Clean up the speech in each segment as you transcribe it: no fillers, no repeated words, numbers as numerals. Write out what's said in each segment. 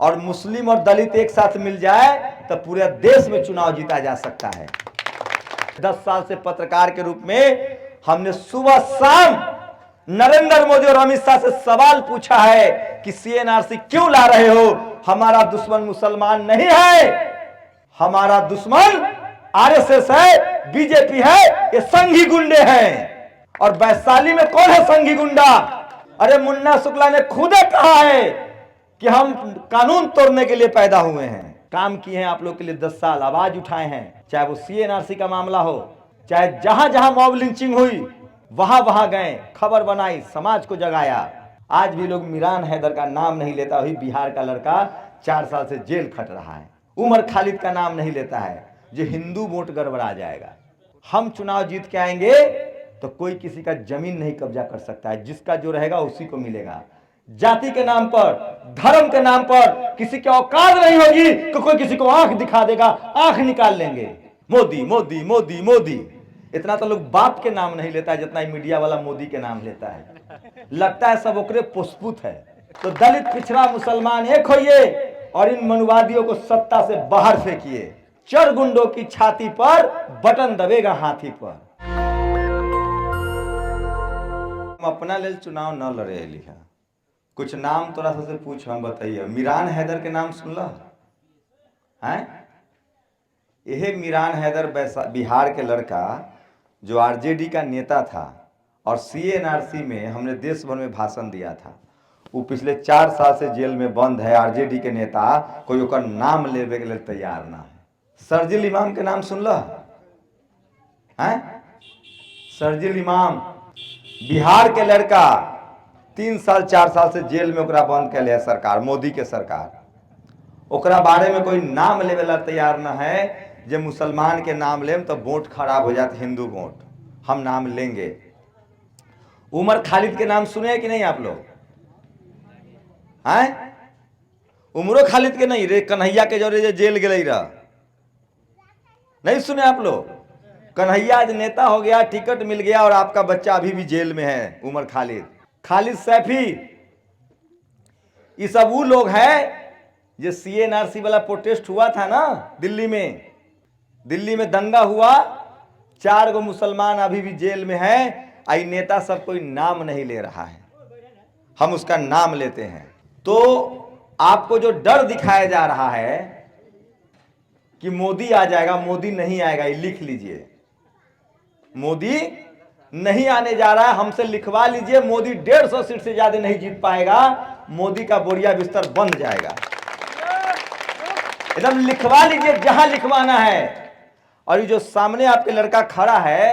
और मुस्लिम और दलित एक साथ मिल जाए तो पूरे देश में चुनाव जीता जा सकता है। 10 साल से पत्रकार के रूप में हमने सुबह शाम नरेंद्र मोदी और अमित शाह से सवाल पूछा है कि सीएनआरसी क्यों ला रहे हो? हमारा दुश्मन मुसलमान नहीं है, हमारा दुश्मन आरएसएस है, बीजेपी है, ये संघी गुंडे हैं। और वैशाली में कौन है संघी गुंडा? अरे मुन्ना शुक्ला ने खुद कहा है कि हम कानून तोड़ने के लिए पैदा हुए हैं। काम किए हैं आप लोग के लिए 10 साल, आवाज उठाए हैं, चाहे वो सीएनआरसी का मामला हो, चाहे जहां जहां मॉब लिंचिंग हुई वहां वहां गए, खबर बनाई, समाज को जगाया। आज भी लोग मिरान हैदर का नाम नहीं लेता, वही बिहार का लड़का 4 साल से जेल खट रहा है। उमर खालिद का नाम नहीं लेता है, जो हिंदू वोट गड़बड़ा जाएगा। हम चुनाव जीत के आएंगे तो कोई किसी का जमीन नहीं कब्जा कर सकता है, जिसका जो रहेगा उसी को मिलेगा। जाति के नाम पर, धर्म के नाम पर किसी की औकात नहीं होगी कि कोई किसी को आंख दिखा देगा, आंख निकाल लेंगे। मोदी मोदी मोदी मोदी, इतना तो लोग बाप के नाम नहीं लेता है जितना मीडिया वाला मोदी के नाम लेता है। लगता है सब ओकरे पुष्पुत है। तो दलित, पिछड़ा, मुसलमान एक होइए और इन मनुवादियों को सत्ता से बाहर फेंकिए। चर गुंडों की छाती पर बटन दबेगा हाथी पर। हम अपना लेल चुनाव न लड़े लिखा, कुछ नाम तोरा से पूछ, हम बताइए। मिरान हैदर के नाम सुनला है? यह मिरान हैदर बिहार के लड़का जो आरजेडी का नेता था और सीएनआरसी में हमने देश भर में भाषण दिया था, वो पिछले 4 साल से जेल में बंद है। आरजेडी के नेता कोई ओकर नाम लेवे के लिए तैयार ना है। शर्जील इमाम के नाम सुनला है? शर्जील इमाम बिहार के लड़का 3 साल 4 साल से जेल में ओकरा बंद कर लिया सरकार, मोदी के सरकार। ओकरा बारे में कोई नाम लेवे ला तैयार ना है। जब मुसलमान के नाम लेम तो वोट खराब हो जाते, हिंदू वोट। हम नाम लेंगे। उमर खालिद के नाम सुने हैं कि नहीं आप लोग? हैं? उमरो खालिद के नहीं रे, कन्हैया के जो जेल गए रहा, नहीं सुने आप लोग? कन्हैया आज नेता हो गया, टिकट मिल गया और आपका बच्चा अभी भी जेल में है। उमर खालिद, खालिद सैफी, ये सब वो लोग हैं जो सीएनआरसी वाला प्रोटेस्ट हुआ था ना दिल्ली में दंगा हुआ, 4 गो मुसलमान अभी भी जेल में हैं। आई नेता सब कोई नाम नहीं ले रहा है, हम उसका नाम लेते हैं। तो आपको जो डर दिखाया जा रहा है कि मोदी आ जाएगा, मोदी नहीं आएगा, ये लिख लीजिए। मोदी नहीं आने जा रहा है, हमसे लिखवा लीजिए। मोदी 150 सीट से ज्यादा नहीं जीत पाएगा, मोदी का बोरिया बिस्तर बंद जाएगा। एकदम लिखवा लीजिए जहां लिखवाना है। और ये जो सामने आपके लड़का खड़ा है,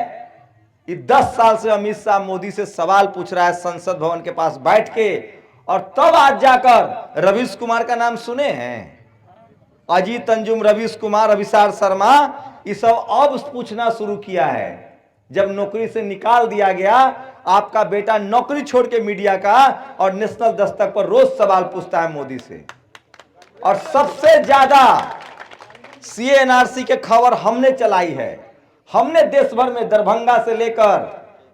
ये 10 साल से अमित शाह मोदी से सवाल पूछ रहा है संसद भवन के पास बैठ के, और तब आज जाकर रवीश कुमार का नाम सुने हैं? अजीत अंजुम, रवीश कुमार, अभिसार शर्मा, ये सब अब पूछना शुरू किया है। जब नौकरी से निकाल दिया गया, आपका बेटा नौकरी छोड़ के मीडिया का और नेशनल दस्तक पर रोज सवाल पूछता है मोदी से। और सबसे ज्यादा सीएनआरसी के खबर हमने चलाई है। हमने देश भर में दरभंगा से लेकर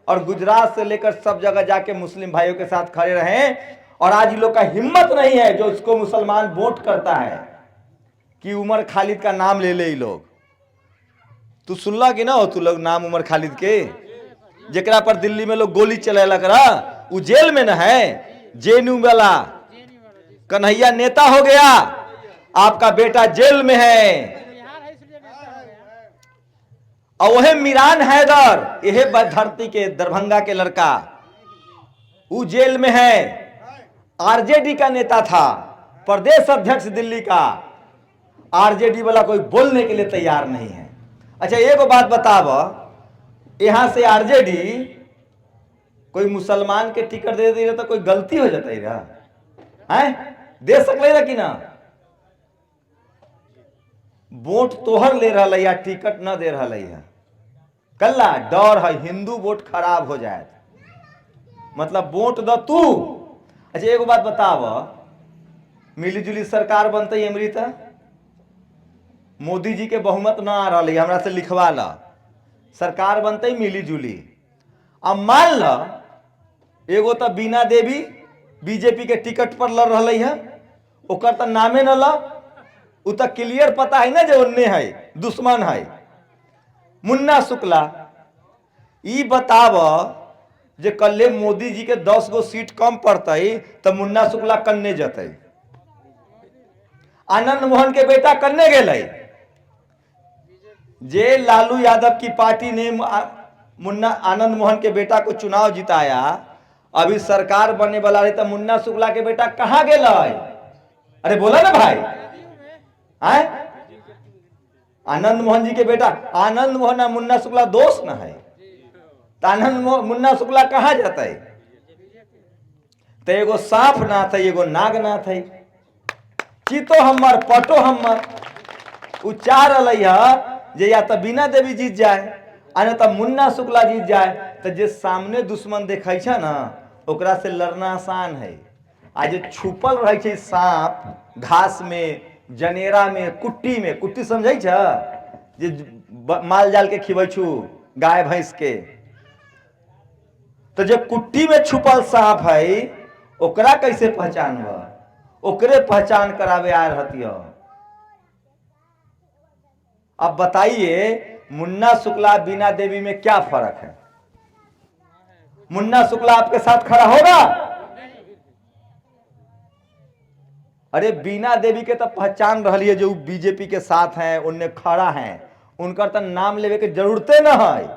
और गुजरात से लेकर सब जगह जाके मुस्लिम भाइयों के साथ खड़े रहे। और आज लोग का हिम्मत नहीं है, जो इसको मुसलमान वोट करता है, कि उमर खालिद का नाम ले ले। लोग तू सुनला कि ना हो? तू लोग नाम उमर खालिद के, जेकरा पर दिल्ली में लोग गोली चलेला करा, वो जेल में न है। जेएनयू वाला कन्हैया नेता हो गया, आपका बेटा जेल में है। और वह मिरान हैदर, यह धरती के दरभंगा के लड़का, वो जेल में है। आरजेडी का नेता था, प्रदेश अध्यक्ष दिल्ली का। आरजेडी वाला कोई बोलने के लिए तैयार नहीं है। अच्छा एक बात बताव, यहां से आरजेडी कोई मुसलमान के टिकट दे दे तो कोई गलती हो जाता है? दे सकले रहा कि ना? वोट तोहर ले रहा या टिकट न दे रहा है, कल्ला डर है हिंदू वोट खराब हो जाए, मतलब वोट द तू। अच्छा एक बात बताव, मिली जुली सरकार बनते अमृता, मोदी जी के बहुमत ना आ रहा है, हमरा से लिखवा ला, सरकार बनते मिली जुली। अब मान ल एगो तो बीना देवी बीजेपी के टिकट पर लड़ रही है, ओकर तो नामे न ला, उ तो क्लियर पता है ना जो उन्ने है दुश्मन है। मुन्ना शुक्ला ई बताव जे कल्ले मोदी जी के 10 गो सीट कम पड़ते तो मुन्ना शुक्ला कन्ने जते, आनंद मोहन के बेटा कन्ने गेले, जे लालू यादव की पार्टी ने मुन्ना आनंद मोहन के बेटा को चुनाव जिताया, अभी सरकार बनने वाला रही तो मुन्ना शुक्ला के बेटा कहां गेले? अरे बोला ना भाई, आए आनंद मोहन जी के बेटा, आनंद मोहन और मुन्ना शुक्ला दोस्त ना है, तो आनंद मुन्ना शुक्ला कहां जाता है? तो एगो सांप नाथ है, एगो नाग नाथ है, चितो हमर पटो हमर। उ चाह रही है जे या तो बीना देवी जीत जाए आ तो मुन्ना शुक्ला जीत जाए। तो जे सामने दुश्मन देखे छे ना ओकरा से लड़ना आसान है, आ जे छुपल रहे छे सांप घास में, जनेरा में, कुट्टी समझे छ, जे माल जाल के खिबै छु गाय भैंस के, तो जे कुट्टी में छुपल सांप है ओकरा कैसे पहचानब? ओकरे पहचान करावे आ रहती है। अब बताइए मुन्ना शुक्ला बीना देवी में क्या फर्क है? मुन्ना शुक्ला आपके साथ खड़ा होगा? अरे बीना देवी के तो पहचान रही है जो बीजेपी के साथ हैं, उनने खड़ा हैं, उनका तो नाम लेवे के जरूरते न है।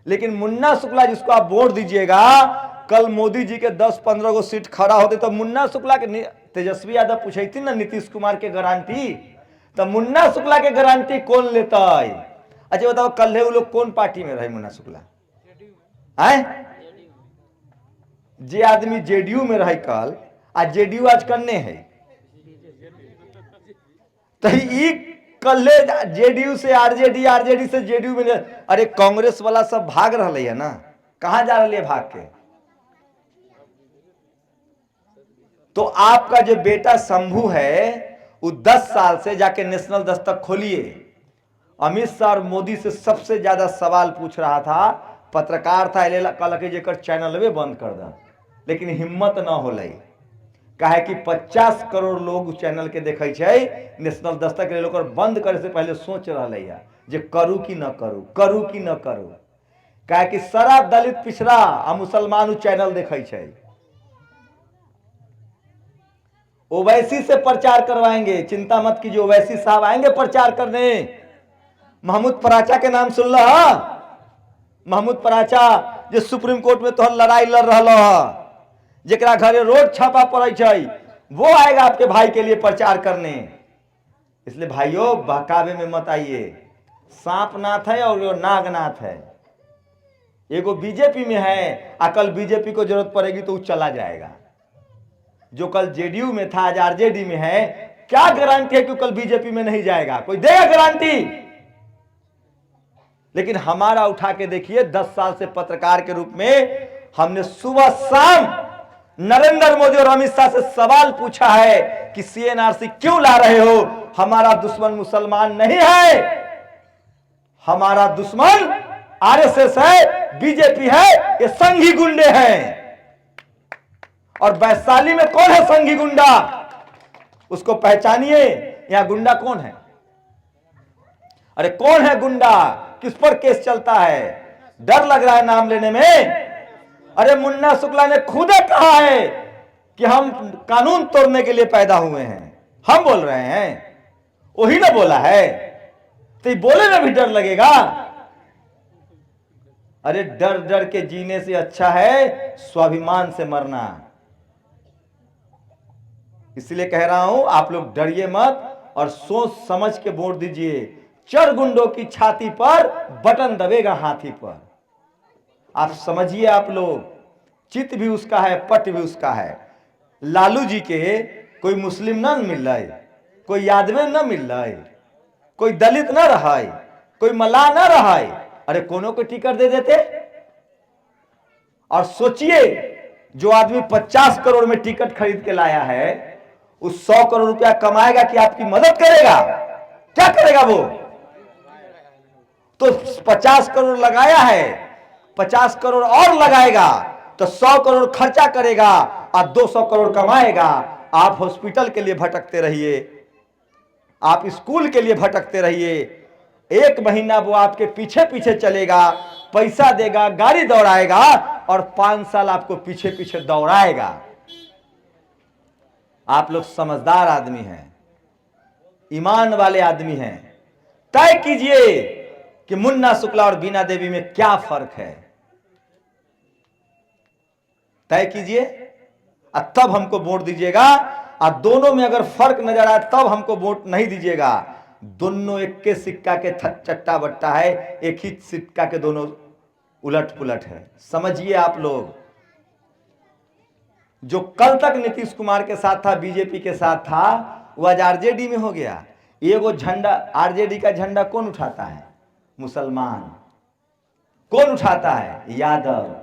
लेकिन मुन्ना शुक्ला जिसको आप वोट दीजिएगा, कल मोदी जी के 10-15 गो सीट खड़ा होते तो मुन्ना शुक्ला के, तेजस्वी यादव पूछे थी ना नीतीश कुमार के गारंटी, तो मुन्ना शुक्ला के गारंटी कौन लेता है? अच्छा बताओ कल वो लोग कौन पार्टी में रहे? मुन्ना शुक्ला आए, जे आदमी जेडीयू में रहे कल, आज जेडीयू आज करने है, तो कल्ले जेडीयू से आरजेडी, आरजेडी से जेडीयू में। अरे कांग्रेस वाला सब भाग रहे है ना, कहां जा रहे भाग के? तो आपका जो बेटा शंभू है वो 10 साल से जाके नेशनल दस्तक खोलिए, अमित शाह और मोदी से सबसे ज्यादा सवाल पूछ रहा था, पत्रकार था, कल के जेकर चैनल में बंद कर द, लेकिन हिम्मत ना होले, काहे कि 50 करोड़ लोग उस चैनल के देखे छे, नेशनल दस्तक ले लोग बंद करे से पहले सोच रहे है जे करू कि न करू, करू कि न करू, काहे कि सारा दलित पिछड़ा आ मुसलमान चैनल देखे छे। ओवैसी से प्रचार करवाएंगे, चिंता मत कीजिए, ओवैसी साहब आएंगे प्रचार करने। महमूद पराचा के नाम सुन रहा? महमूद पराचा जो सुप्रीम कोर्ट में तो लड़ाई लड़ रहा है, जेकरा घरे रोड छापा पड़े छे, वो आएगा आपके भाई के लिए प्रचार करने। इसलिए भाइयों बहकावे में मत आइए, सांप नाथ है और वो नागनाथ है। एगो बीजेपी में है, कल बीजेपी को जरूरत पड़ेगी तो वो चला जाएगा। जो कल जेडीयू में था आज आरजेडी में है, क्या गारंटी है कि कल बीजेपी में नहीं जाएगा? कोई देगा गारंटी? लेकिन हमारा उठा के देखिए, 10 साल से पत्रकार के रूप में हमने सुबह शाम नरेंद्र मोदी और अमित शाह से सवाल पूछा है कि सीएनआरसी क्यों ला रहे हो? हमारा दुश्मन मुसलमान नहीं है, हमारा दुश्मन आरएसएस है, बीजेपी है, ये संघी गुंडे हैं। और वैशाली में कौन है संघी गुंडा? उसको पहचानिए। यहां गुंडा कौन है? अरे कौन है गुंडा? किस पर केस चलता है? डर लग रहा है नाम लेने में। अरे मुन्ना शुक्ला ने खुद कहा है कि हम कानून तोड़ने के लिए पैदा हुए हैं, हम बोल रहे हैं, वही ना बोला है, तो बोले में भी डर लगेगा। अरे डर डर के जीने से अच्छा है स्वाभिमान से मरना। इसलिए कह रहा हूं आप लोग डरिए मत और सोच समझ के वोट दीजिए। चर गुंडों की छाती पर बटन दबेगा हाथी पर। आप समझिए, आप लोग, चित भी उसका है, पट भी उसका है। लालू जी के कोई मुस्लिम ना मिल रहा है, कोई यादव ना मिल रहा है, कोई दलित ना रहा है, कोई मल्लाह ना रहा है। अरे कोनो को टिकट दे देते। और सोचिए जो आदमी 50 करोड़ में टिकट खरीद के लाया है, उस 100 करोड़ रुपया कमाएगा कि आपकी मदद करेगा? क्या करेगा वो? तो 50 करोड़ लगाया है, 50 करोड़ और लगाएगा तो 100 करोड़ खर्चा करेगा और 200 करोड़ कमाएगा। आप हॉस्पिटल के लिए भटकते रहिए, आप स्कूल के लिए भटकते रहिए। 1 महीना वो आपके पीछे पीछे चलेगा, पैसा देगा, गाड़ी दौड़ाएगा, और 5 साल आपको पीछे पीछे दौड़ाएगा। आप लोग समझदार आदमी हैं, ईमान वाले आदमी हैं। तय कीजिए कि मुन्ना शुक्ला और बीना देवी में क्या फर्क है, तय कीजिए और तब हमको वोट दीजिएगा। और दोनों में अगर फर्क नजर आए तब हमको वोट नहीं दीजिएगा। दोनों एक के सिक्का के चट्टा बट्टा है, एक ही सिक्का के दोनों उलट पुलट है। समझिए आप लोग, जो कल तक नीतीश कुमार के साथ था, बीजेपी के साथ था, वो आज आरजेडी में हो गया। ये वो झंडा, आरजेडी का झंडा कौन उठाता है? मुसलमान। कौन उठाता है? यादव।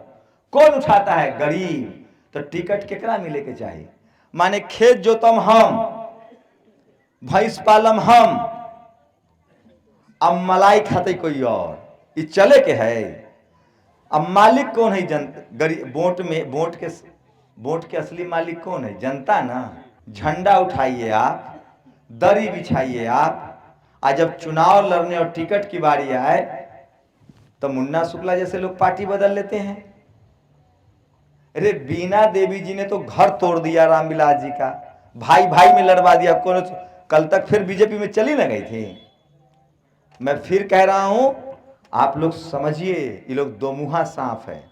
कौन उठाता है? गरीब। तो टिकट केकरा मिले के चाहिए? माने खेत जोतम हम, भैंस पालम हम, अब मलाई खाते कोई और, ये चले के है। अब मालिक कौन है? जनता। गरीब। वोट के असली मालिक कौन है? जनता ना। झंडा उठाइए आप, दरी बिछाइए आप, आज जब चुनाव लड़ने और टिकट की बारी आए तो मुन्ना शुक्ला जैसे लोग पार्टी बदल लेते हैं। अरे बीना देवी जी ने तो घर तोड़ दिया रामविलास जी का, भाई भाई में लड़वा दिया। कौन? कल तक फिर बीजेपी में चली ना गई थी। मैं फिर कह रहा हूं, आप लोग समझिए, ये लोग दो मुहा सांप है।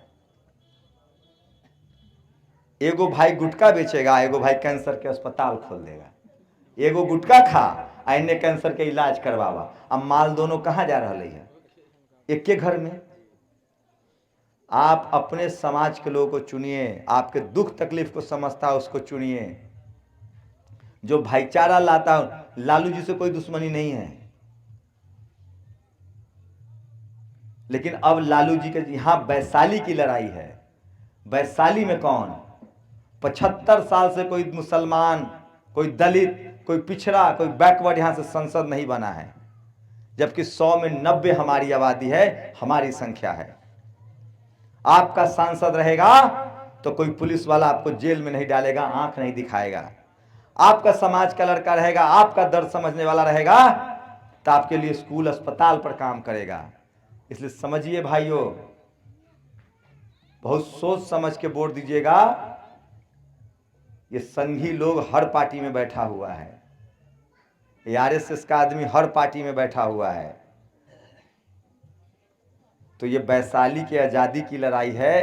एगो भाई गुटखा बेचेगा, एगो भाई कैंसर के अस्पताल खोल देगा। एगो गुटखा खा, आइने कैंसर के इलाज करवावा। अब माल दोनों कहां जा रहा है? एक के घर में। आप अपने समाज के लोगों को चुनिए, आपके दुख तकलीफ को समझता है उसको चुनिए, जो भाईचारा लाता। लालू जी से कोई दुश्मनी नहीं है, लेकिन अब लालू जी के यहां वैशाली की लड़ाई है। वैशाली में कौन? 75 साल से कोई मुसलमान, कोई दलित, कोई पिछड़ा, कोई बैकवर्ड यहां से संसद नहीं बना है, जबकि 100 में 90 हमारी आबादी है, हमारी संख्या है। आपका सांसद रहेगा तो कोई पुलिस वाला आपको जेल में नहीं डालेगा, आंख नहीं दिखाएगा। आपका समाज का लड़का रहेगा, आपका दर्द समझने वाला रहेगा, तो आपके लिए स्कूल अस्पताल पर काम करेगा। इसलिए समझिए भाइयों, बहुत सोच समझ के वोट दीजिएगा। ये संघी लोग हर पार्टी में बैठा हुआ है, आरएसएस का आदमी हर पार्टी में बैठा हुआ है। तो ये वैशाली की आज़ादी की लड़ाई है,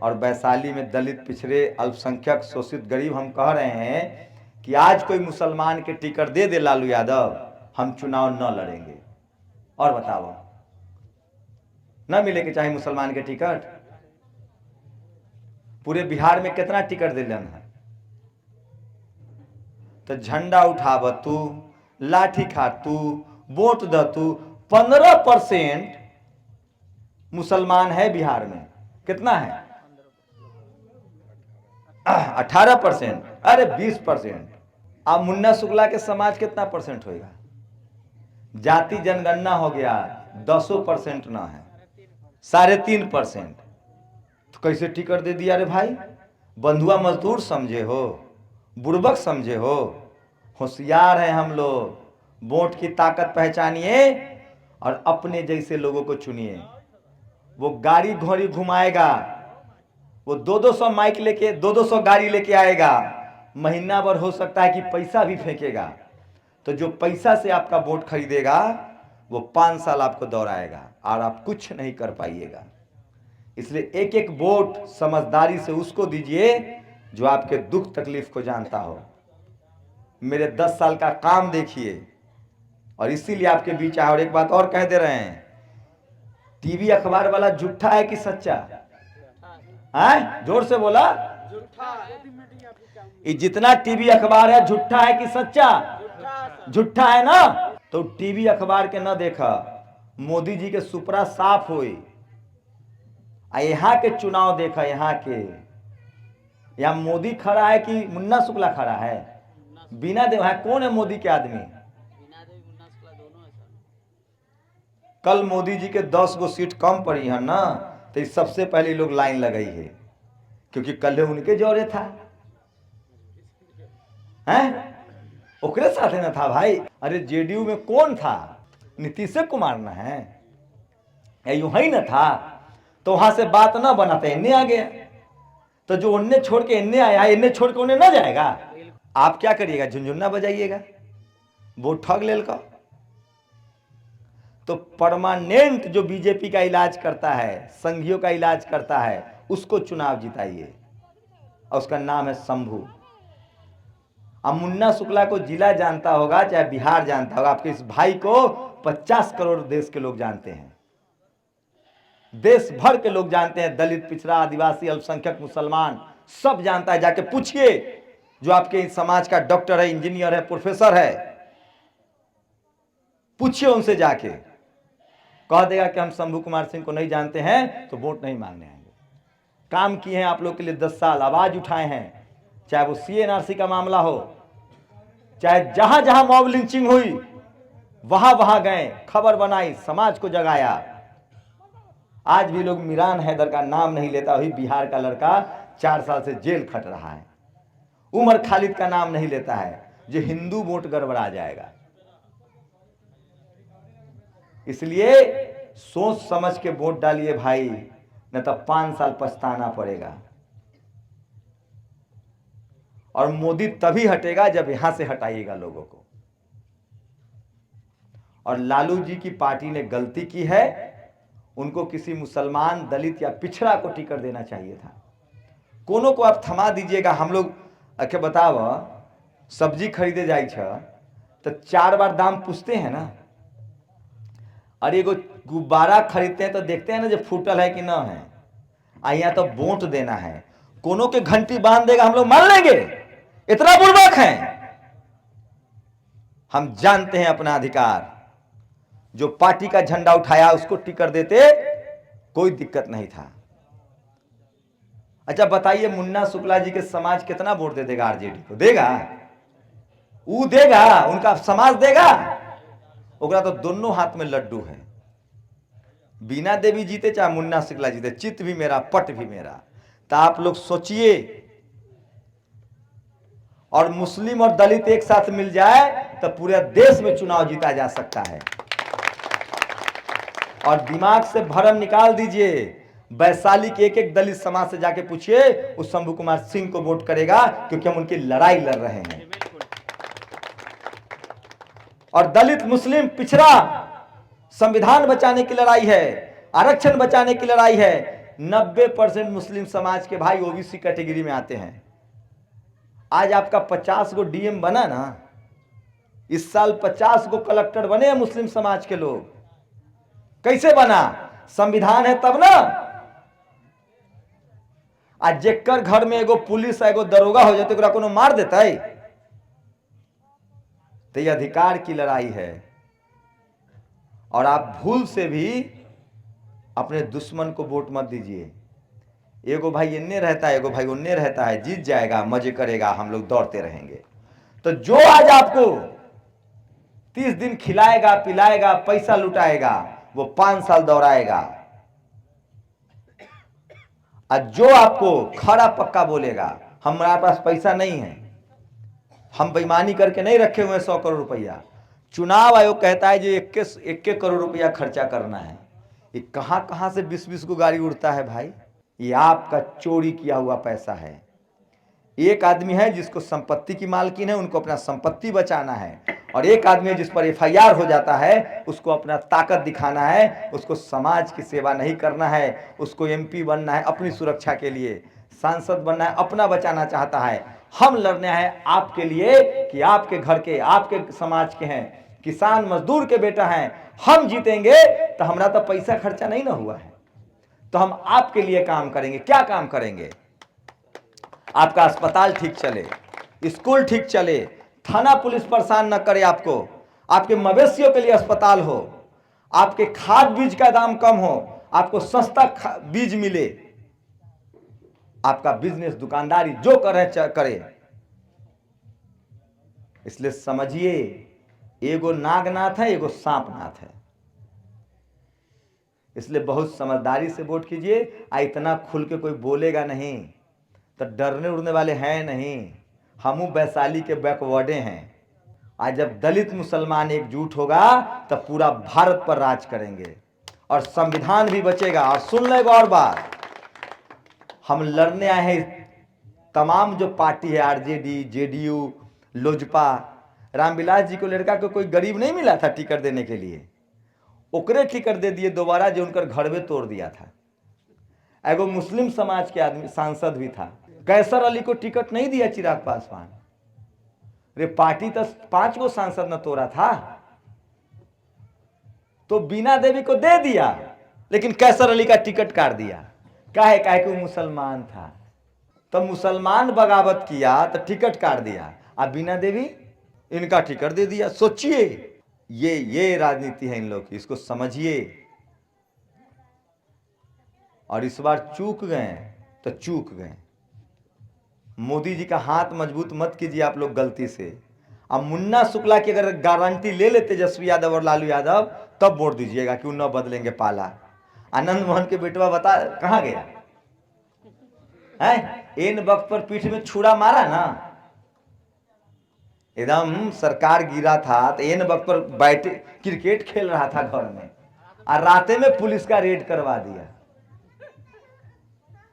और वैशाली में दलित, पिछड़े, अल्पसंख्यक, शोषित, गरीब। हम कह रहे हैं कि आज कोई मुसलमान के टिकट दे दे लालू यादव, हम चुनाव न लड़ेंगे। और बताओ, न मिले के चाहे मुसलमान के टिकट? पूरे बिहार में कितना टिकट दिलन है? तो झंडा उठाव तू, लाठी खा तू, वोट द तू। 15% मुसलमान है बिहार में। कितना है? 18%। अरे 20%। अब मुन्ना शुक्ला के समाज कितना परसेंट होगा? जाति जनगणना हो गया, 10% ना है, 3.5%। तो कैसे टिकट दे दिया रे भाई? बंधुआ मजदूर समझे हो? बुड़बक समझे हो? होशियार हैं हम लोग। वोट की ताकत पहचानिए और अपने जैसे लोगों को चुनिए। वो गाड़ी घोड़ी घुमाएगा, वो 200 माइक लेके 200 गाड़ी लेके आएगा, महीना भर हो सकता है कि पैसा भी फेंकेगा। तो जो पैसा से आपका वोट खरीदेगा वो 5 साल आपको दौड़ाएगा और आप कुछ नहीं कर पाइएगा। इसलिए एक एक वोट समझदारी से उसको दीजिए जो आपके दुख तकलीफ को जानता हो। मेरे 10 साल का काम देखिए, और इसीलिए आपके बीच आए। और एक बात और कह दे रहे हैं, टीवी अखबार वाला झूठा है कि सच्चा है? जोर से बोला। ये जितना टीवी अखबार है झूठा है कि सच्चा? झूठा है ना। तो टीवी अखबार के न देखा, मोदी जी के सुपरा साफ हुई, यहाँ के चुनाव देखा। यहाँ के, यहाँ मोदी खड़ा है कि मुन्ना शुक्ला खड़ा है? बिना देव है। कौन है मोदी के आदमी? कल मोदी जी के 10 गो सीट कम पड़ी है ना, तो सबसे पहले लोग लाइन लगाई है, क्योंकि कल उनके जोरे था। हैं? ओकरे साथ न था भाई। अरे जेडीयू में कौन था? नीतीश कुमार न है, यूं ही न था। तो वहां से बात ना बनाते इन्हें आ गया, तो जो उन्हें छोड़ के इन्हें आया, इन्हें छोड़ के उन्हें ना जाएगा। आप क्या करिएगा? झुंझुन्ना बजाइएगा, वो ठग लेल का। तो परमानेंट जो बीजेपी का इलाज करता है, संघियों का इलाज करता है, उसको चुनाव जिताइए, और उसका नाम है शंभू। अब मुन्ना शुक्ला को जिला जानता होगा, चाहे बिहार जानता होगा, आपके इस भाई को 50 करोड़ देश के लोग जानते हैं, देश भर के लोग जानते हैं। दलित, पिछड़ा, आदिवासी, अल्पसंख्यक, मुसलमान सब जानता है। जाके पूछिए, जो आपके समाज का डॉक्टर है, इंजीनियर है, प्रोफेसर है, पूछिए उनसे जाके, कह देगा कि हम शंभू कुमार सिंह को नहीं जानते हैं तो वोट नहीं मांगने आएंगे। काम किए हैं आप लोग के लिए 10 साल, आवाज उठाए हैं, चाहे वो CNRC का मामला हो, चाहे जहां जहां मॉब लिंचिंग हुई वहां वहां गए, खबर बनाई, समाज को जगाया। आज भी लोग मिरान हैदर का नाम नहीं लेता, वही बिहार का लड़का 4 साल से जेल खट रहा है। उमर खालिद का नाम नहीं लेता है, जो हिंदू वोट गड़बड़ा जाएगा। इसलिए सोच समझ के वोट डालिए भाई, न तो 5 साल पछताना पड़ेगा। और मोदी तभी हटेगा जब यहां से हटाइएगा लोगों को। और लालू जी की पार्टी ने गलती की है, उनको किसी मुसलमान, दलित या पिछड़ा को टिकट देना चाहिए था। कोनो को आप थमा दीजिएगा। हम लोग अखे बताव, सब्जी खरीदे जाए तो 4 बार दाम पूछते हैं ना। अरे एगो गुब्बारा खरीदते हैं तो देखते हैं ना जो फूटल है कि ना है। यहाँ तो वोट देना है, कोनो के घंटी बांध देगा हम लोग मान लेंगे? इतना बुर्बक है। हम जानते हैं अपना अधिकार। जो पार्टी का झंडा उठाया उसको टिकट देते, कोई दिक्कत नहीं था। अच्छा बताइए, मुन्ना शुक्ला जी के समाज कितना वोट दे देगा? आरजेडी को देगा? वो देगा? उनका समाज देगा? ओकरा तो दोनों हाथ में लड्डू है। बीना देवी जीते चाहे मुन्ना शुक्ला जीते, चित्त भी मेरा, पट भी मेरा। तो आप लोग सोचिए, और मुस्लिम और दलित एक साथ मिल जाए तो पूरे देश में चुनाव जीता जा सकता है। और दिमाग से भरम निकाल दीजिए। वैशाली के एक दलित समाज से जाके पूछिए, उस शंभू कुमार सिंह को वोट करेगा, क्योंकि हम उनकी लड़ाई लड़ रहे हैं। और दलित, मुस्लिम, पिछड़ा, संविधान बचाने की लड़ाई है, आरक्षण बचाने की लड़ाई है। 90% मुस्लिम समाज के भाई ओबीसी कैटेगरी में आते हैं। आज आपका 50 गो डीएम बना ना, इस साल 50 गो कलेक्टर बने हैं मुस्लिम समाज के लोग। कैसे बना? संविधान है तब ना। आज जेकर घर में एगो पुलिस, एगो दरोगा हो जाते, कोनो मार देता है? तो ये अधिकार की लड़ाई है। और आप भूल से भी अपने दुश्मन को वोट मत दीजिए। एगो भाई इन्ने रहता है, एगो भाई उन्ने रहता है, जीत जाएगा, मजे करेगा, हम लोग दौड़ते रहेंगे। तो जो आज आपको 30 दिन खिलाएगा, पिलाएगा, पैसा लुटाएगा, वो 5 साल दौड़ाएगा। और जो आपको खड़ा पक्का बोलेगा हमारे पास पैसा नहीं है, हम बेईमानी करके नहीं रखे हुए 100 करोड़ रुपया, चुनाव आयोग कहता है जो 21 करोड़ रुपया खर्चा करना है, ये कहां कहां से 20-20 को गाड़ी उड़ता है भाई? ये आपका चोरी किया हुआ पैसा है। एक आदमी है जिसको संपत्ति की मालकिन है, उनको अपना संपत्ति बचाना है। और एक आदमी है जिस पर FIR हो जाता है, उसको अपना ताकत दिखाना है, उसको समाज की सेवा नहीं करना है, उसको MP बनना है अपनी सुरक्षा के लिए, सांसद बनना है, अपना बचाना चाहता है। हम लड़ने हैं आपके लिए कि आपके घर के, आपके समाज के हैं, किसान मजदूर के बेटा हैं। हम जीतेंगे तो हमारा तो पैसा खर्चा नहीं ना हुआ है, तो हम आपके लिए काम करेंगे। क्या काम करेंगे? आपका अस्पताल ठीक चले, स्कूल ठीक चले, थाना पुलिस परेशान न करे आपको, आपके मवेशियों के लिए अस्पताल हो, आपके खाद बीज का दाम कम हो, आपको सस्ता बीज मिले, आपका बिजनेस, दुकानदारी जो करे। इसलिए समझिए, एगो नागनाथ है, एगो सांपनाथ है। इसलिए बहुत समझदारी से वोट कीजिए। इतना खुल के कोई बोलेगा नहीं तो डरने उड़ने वाले हैं नहीं। हमू वैशाली के बैकवर्डे हैं। आज जब दलित मुसलमान एकजुट होगा तब पूरा भारत पर राज करेंगे और संविधान भी बचेगा। और सुन लो एक और बात, हम लड़ने आए हैं तमाम जो पार्टी है, आरजेडी, जेडीयू, लोजपा। रामविलास जी को लड़का को कोई गरीब नहीं मिला था टिकट देने के लिए, ओकरे टिकट दे दिए दोबारा जो उनकर घरवे तोड़ दिया था। एगो मुस्लिम समाज के आदमी सांसद भी था, कैसर अली को टिकट नहीं दिया चिराग पासवान। रे पार्टी तो 5 गो सांसद न तोड़ा था, तो बीना देवी को दे दिया, लेकिन कैसर अली का टिकट काट दिया। काहे कि वो मुसलमान था। तो मुसलमान बगावत किया तो टिकट काट दिया, अब बीना देवी इनका टिकट दे दिया। सोचिए, ये राजनीति है इन लोग की, इसको समझिए। और इस बार चूक गए तो चूक गए। मोदी जी का हाथ मजबूत मत कीजिए आप लोग गलती से। अब मुन्ना शुक्ला की अगर गारंटी ले ले तेजस्वी यादव और लालू यादव, तब वोट दीजिएगा कि उन बदलेंगे पाला। आनंद मोहन के बेटवा बता कहां गया है? इन वक्त पर पीठ में छुरा मारा ना, एकदम सरकार गिरा था तो इन वक्त पर बैठ क्रिकेट खेल रहा था घर में, और राते में पुलिस का रेड करवा दिया,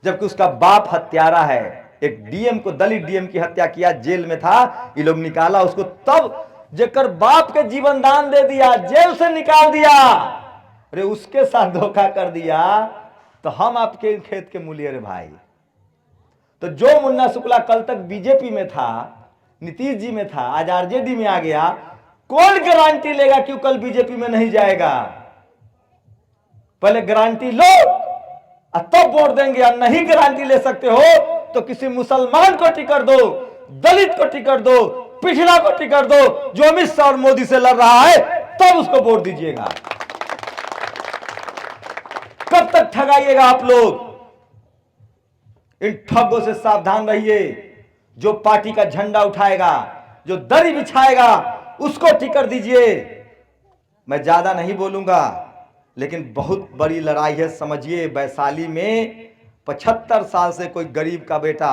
जबकि उसका बाप हत्यारा है। एक डीएम को, दलित डीएम की हत्या किया, जेल में था, ये लोग निकाला उसको, तब जेकर बाप के जीवन दान दे दिया, जेल से निकाल दिया। अरे उसके साथ धोखा कर दिया तो हम आपके खेत के मूल्य रे भाई। तो जो मुन्ना शुक्ला कल तक बीजेपी में था, नीतीश जी में था, आज आरजेडी में आ गया, कौन गारंटी लेगा कि कल बीजेपी में नहीं जाएगा? पहले गारंटी लो और तब वोट देंगे। और नहीं गारंटी ले सकते हो तो किसी मुसलमान को टिकट दो, दलित को टिकट दो, पिछड़ा को टिकट दो, जो अमित शाह और मोदी से लड़ रहा है, तब उसको वोट दीजिएगा। कब तक ठगाइएगा आप लोग? इन ठगों से सावधान रहिए। जो पार्टी का झंडा उठाएगा, जो दरी बिछाएगा, उसको टिकट दीजिए। मैं ज्यादा नहीं बोलूंगा, लेकिन बहुत बड़ी लड़ाई है, समझिए। वैशाली में 75 साल से कोई गरीब का बेटा,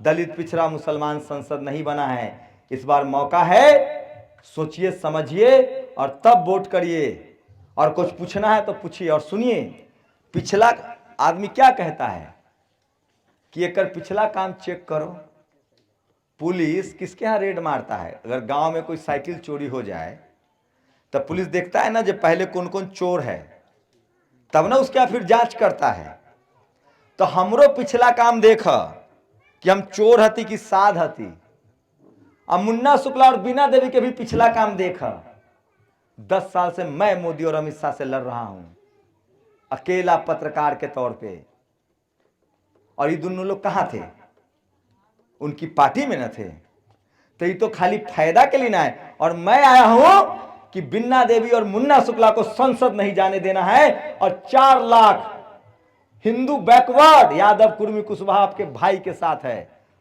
दलित, पिछड़ा, मुसलमान संसद नहीं बना है। इस बार मौका है, सोचिए, समझिए और तब वोट करिए। और कुछ पूछना है तो पूछिए। और सुनिए, पिछला आदमी क्या कहता है कि एक पिछला काम चेक करो। पुलिस किसके यहाँ रेड मारता है? अगर गांव में कोई साइकिल चोरी हो जाए तो पुलिस देखता है ना जो पहले कौन कौन चोर है, तब ना उसके यहाँ फिर जांच करता है। तो हमरो पिछला काम देख कि हम चोर हती कि साध हती। अब मुन्ना शुक्ला और बीना देवी के भी पिछला काम देख। 10 साल से मैं मोदी और अमित शाह से लड़ रहा हूं, अकेला पत्रकार के तौर पे। और ये दोनों लोग कहां थे? उनकी पार्टी में न थे। तो ये तो खाली फायदा के लिए ना है। और मैं आया हूं कि बीना देवी और मुन्ना शुक्ला को संसद नहीं जाने देना है। और 4 लाख हिंदू बैकवर्ड, यादव, कुर्मी, कुशवाहा आपके भाई के साथ है,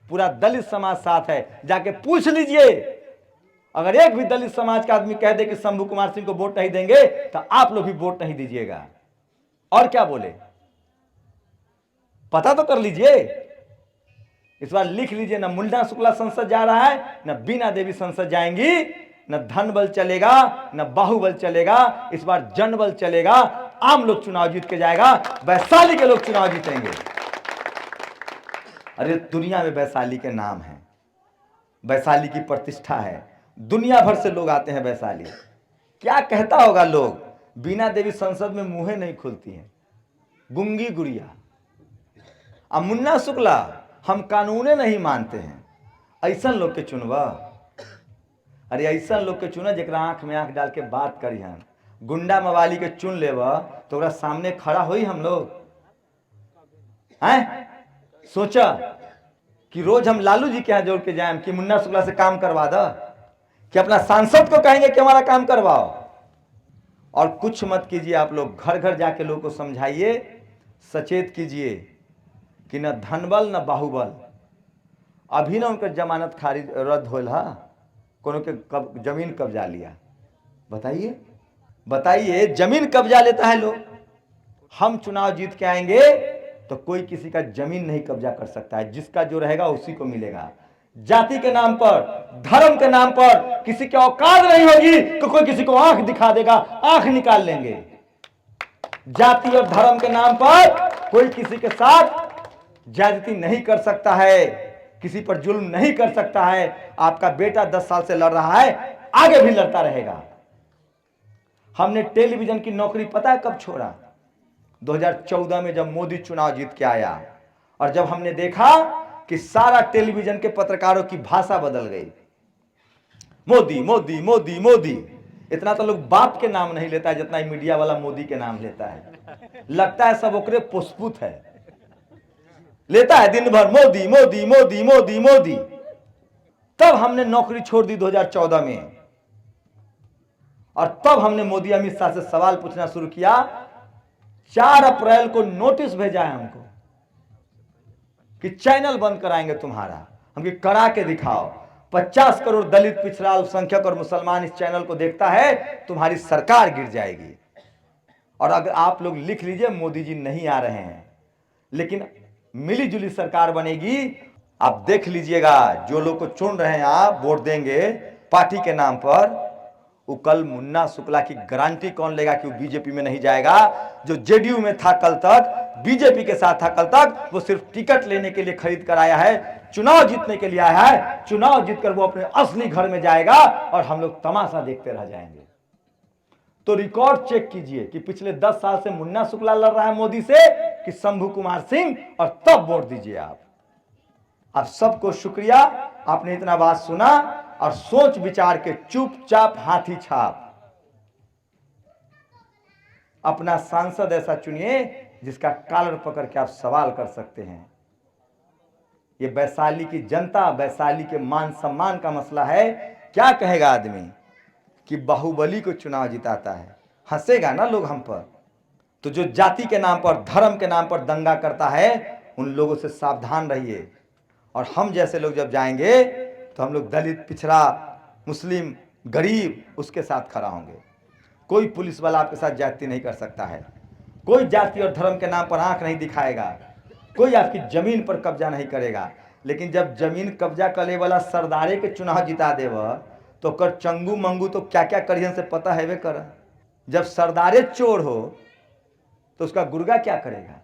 पूरा दलित समाज साथ है। जाके पूछ लीजिए, अगर एक भी दलित समाज का आदमी कह दे कि शंभू कुमार सिंह को वोट नहीं देंगे, तो आप लोग भी वोट नहीं दीजिएगा। और क्या बोले, पता तो कर लीजिए। इस बार लिख लीजिए, ना मुन्ना शुक्ला संसद जा रहा है, ना बीना देवी संसद जाएंगी। न धन बल चलेगा, न बाहुबल चलेगा। इस बार जनबल चलेगा। आम लोग चुनाव जीत के जाएगा, वैशाली के लोग चुनाव जीतेंगे। अरे दुनिया में वैशाली के नाम है, वैशाली की प्रतिष्ठा है, दुनिया भर से लोग आते हैं वैशाली। क्या कहता होगा लोग, बीना देवी संसद में मुंह नहीं खुलती हैं, गुंगी गुड़िया। अब मुन्ना शुक्ला, हम कानूने नहीं मानते हैं, ऐसा लोग के चुनवा। अरे ऐसा लोग के चुना जरा आंख में आंख डाल के बात करी। हम गुंडा मवाली के चुन लेवा तो ओकरा सामने खड़ा होई हम लोग हैं? सोचा कि रोज हम लालू जी के यहाँ जोड़ के जाएं कि मुन्ना शुक्ला से काम करवा दो, कि अपना सांसद को कहेंगे कि हमारा काम करवाओ। और कुछ मत कीजिए आप लोग, घर घर जाके लोगों को समझाइए, सचेत कीजिए कि न धनबल न बाहुबल। अभी ना उनका जमानत खारिज रद्द होल है, कोनो के जमीन कब्जा लिया। बताइए बताइए, जमीन कब्जा लेता है लोग। हम चुनाव जीत के आएंगे तो कोई किसी का जमीन नहीं कब्जा कर सकता है। जिसका जो रहेगा उसी को मिलेगा। जाति के नाम पर, धर्म के नाम पर किसी की औकात नहीं होगी कि कोई किसी को आंख दिखा देगा, आंख निकाल लेंगे। जाति और धर्म के नाम पर कोई किसी के साथ ज्यादती नहीं कर सकता है, किसी पर जुल्म नहीं कर सकता है। आपका बेटा 10 साल से लड़ रहा है, आगे भी लड़ता रहेगा। हमने टेलीविजन की नौकरी पता है कब छोड़ा? 2014 में जब मोदी चुनाव जीत के आया और जब हमने देखा कि सारा टेलीविजन के पत्रकारों की भाषा बदल गई। मोदी मोदी मोदी मोदी, इतना तो लोग बाप के नाम नहीं लेता है जितना मीडिया वाला मोदी के नाम लेता है। लगता है सब ओकरे पुष्पुत है, लेता है दिन भर मोदी मोदी मोदी मोदी मोदी। तब हमने नौकरी छोड़ दी 2014 में, और तब हमने मोदी अमित शाह से सवाल पूछना शुरू किया। 4 अप्रैल को नोटिस भेजा है हमको कि चैनल बंद कराएंगे तुम्हारा। हम करा के दिखाओ। 50 करोड़ दलित, पिछड़ा, अल्पसंख्यक और मुसलमान इस चैनल को देखता है, तुम्हारी सरकार गिर जाएगी। और अगर आप लोग लिख लीजिए मोदी जी नहीं आ रहे हैं, लेकिन मिली जुली सरकार बनेगी। आप देख लीजिएगा, जो लोग को चुन रहे हैं आप वोट देंगे पार्टी के नाम पर, वो कल मुन्ना शुक्ला की गारंटी कौन लेगा कि वो बीजेपी में नहीं जाएगा? जो जेडीयू में था कल तक, बीजेपी के साथ था कल तक, वो सिर्फ टिकट लेने के लिए खरीद कर आया है, चुनाव जीतने के लिए आया है। चुनाव जीतकर वो अपने असली घर में जाएगा और हम लोग तमाशा देखते रह जाएंगे। तो रिकॉर्ड चेक कीजिए कि पिछले 10 साल से मुन्ना शुक्ला लड़ रहा है मोदी से कि शंभू कुमार सिंह, और तब वोट दीजिए आप सबको शुक्रिया, आपने इतना बात सुना और सोच विचार के चुपचाप हाथी छाप अपना सांसद ऐसा चुनिए जिसका कॉलर पकड़ के आप सवाल कर सकते हैं। ये वैशाली की जनता, वैशाली के मान सम्मान का मसला है। क्या कहेगा आदमी कि बाहुबली को चुनाव जिताता है? हंसेगा ना लोग हम पर। तो जो जाति के नाम पर, धर्म के नाम पर दंगा करता है, उन लोगों से सावधान रहिए। और हम जैसे लोग जब जाएंगे तो हम लोग दलित, पिछड़ा, मुस्लिम, गरीब, उसके साथ खड़ा होंगे। कोई पुलिस वाला आपके साथ ज्यादती नहीं कर सकता है। कोई जाति और धर्म के नाम पर आंख नहीं दिखाएगा। कोई आपकी जमीन पर कब्जा नहीं करेगा। लेकिन जब जमीन कब्जा करे वाला सरदारे के चुनाव जिता देव तो कर चंगू मंगू तो क्या क्या करियन से पता है वे कर। जब सरदारे चोर हो तो उसका गुर्गा क्या करेगा?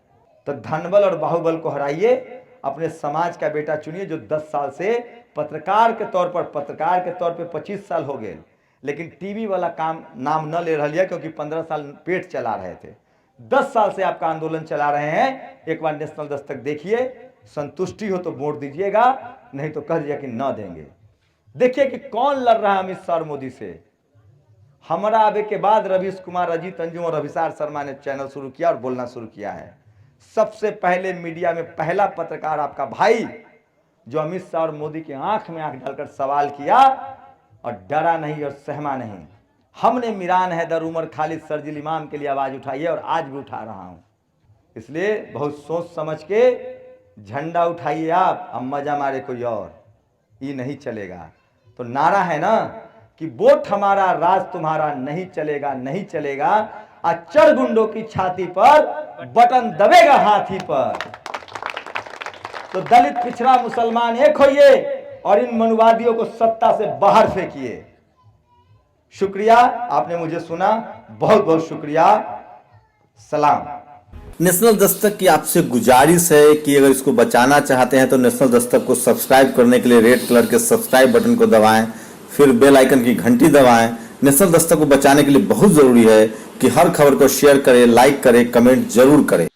तो धनबल और बाहुबल को हराइए, अपने समाज का बेटा चुनिए जो 10 साल से पत्रकार के तौर पे 25 साल हो गए, लेकिन टीवी वाला काम नाम न ले रहा, क्योंकि 15 साल पेट चला रहे थे। 10 साल से आपका आंदोलन चला रहे हैं। एक बार नेशनल दस्तक देखिए, संतुष्टि हो तो वोट दीजिएगा, नहीं तो कह दीजिए कि न देंगे। देखिए कि कौन लड़ रहा है अमित शाह और मोदी से। हमारा आवे के बाद रवीश कुमार, अजीत अंजुम और अभिसार शर्मा ने चैनल शुरू किया और बोलना शुरू किया है। सबसे पहले मीडिया में पहला पत्रकार आपका भाई, जो अमित शाह और मोदी की आंख में आंख डालकर सवाल किया और डरा नहीं और सहमा नहीं। हमने मीरान हैदर, उमर खालिद, शर्जील इमाम के लिए आवाज उठाई है और आज भी उठा रहा हूं। इसलिए बहुत सोच समझ के झंडा उठाइए आप, अब मजा मारे कोई और, ये नहीं चलेगा। तो नारा है ना कि वोट हमारा, राज तुम्हारा, नहीं चलेगा नहीं चलेगा। अच्चर गुंडों की छाती पर बटन दबेगा हाथी पर। तो दलित, पिछड़ा, मुसलमान एक होइए और इन मनुवादियों को सत्ता से बाहर फेंकिए। शुक्रिया, आपने मुझे सुना, बहुत बहुत शुक्रिया। सलाम। नेशनल दस्तक की आपसे गुजारिश है कि अगर इसको बचाना चाहते हैं तो नेशनल दस्तक को सब्सक्राइब करने के लिए रेड कलर के सब्सक्राइब बटन को दबाएं, फिर बेल आइकन की घंटी दबाएं। नेशनल दस्तक को बचाने के लिए बहुत जरूरी है कि हर खबर को शेयर करें, लाइक करें, कमेंट जरूर करें।